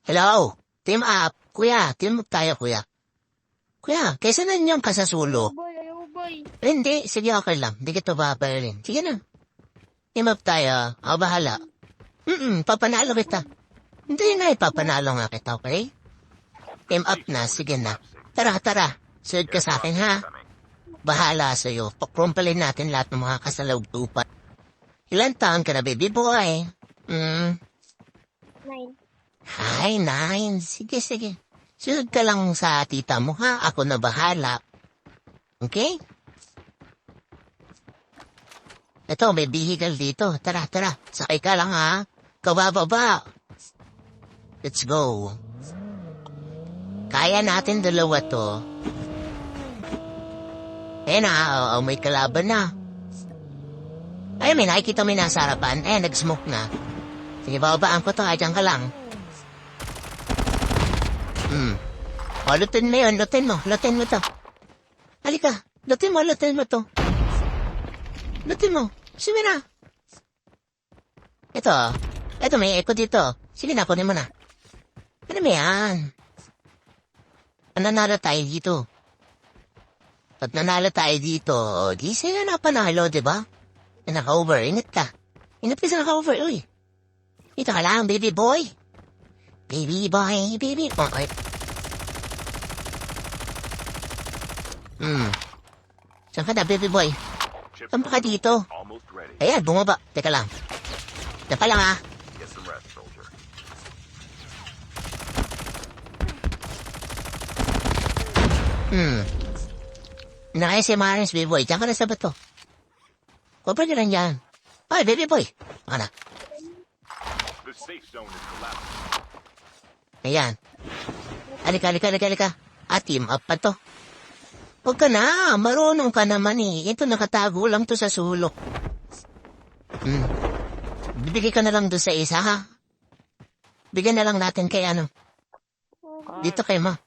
Hello? Team up. Kuya, team up tayo, kuya. Kuya, kaysa na niyong kasasulo. Boy. Hindi, sige, okay lang. Hindi kita babayarin. Sige na. Team up tayo. Ako bahala. Papanalo kita. Hindi na, ipapanalo nga kita, okay? Team up na, sige na. Tara. Sunod ka sa akin, ha? Bahala sa'yo. Pakrumpalin natin lahat ng mga kasalagtupan. Ilan taon ka na, baby boy? 9. Hi, nine. Sige. Sunod ka lang sa tita mo, ha? Ako na bahala. Okay? Ito, may vehicle dito. Tara. Sakay ka lang, ha? Kabababa. Let's go. Kaya natin dalawa to. Na, may kalaban na. Ay, may nakikita mo yung nasa harapan. Nag-smoke na. Sige, babaan ko to. Diyan ka lang. Lutin mo yun. Lutin mo to. Halika. Lutin mo to. Lutin mo. Sige na. Ito, may echo dito. Sige na, kunin mo na. Ano mo yan? Nanalo tayo dito. At nanalo tayo dito, di sila na panalo, diba? Naka-over, ingat ka. Ingat ka sa naka-over, uy. Dito ka lang, baby boy. Baby boy. Okay. Saan ka na, baby boy? Saan pa ka dito? Ayan, bumaba. Teka lang. Teka lang, ha? Nakaya si Marins, baby boy. Diyan ka na sa bato. Kupra nyo lang yan. Ay, baby boy. Baka na. Ayan. Halika. Team up pa to. Huwag ka na. Marunong ka naman eh. Ito nakatago lang to sa sulok. Bibigay ka na lang doon sa isa, ha? Bigyan na lang natin kay ano. Dito kay ma.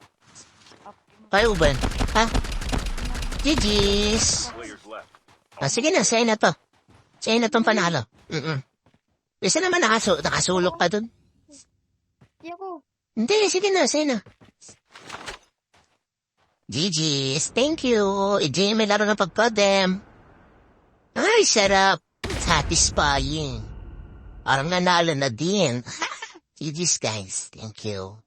Kay Uben. Ha? GG's. Sige na, sa'yo na to. Sa'yo na tong panalo. Isa naman nakasulok ka dun. Hindi, sige na, sa'yo na. GG's, thank you. EJ, may laro ng pagkodem. Ay, sarap. Satisfying. Parang nanalo na din. GG's, guys. Thank you.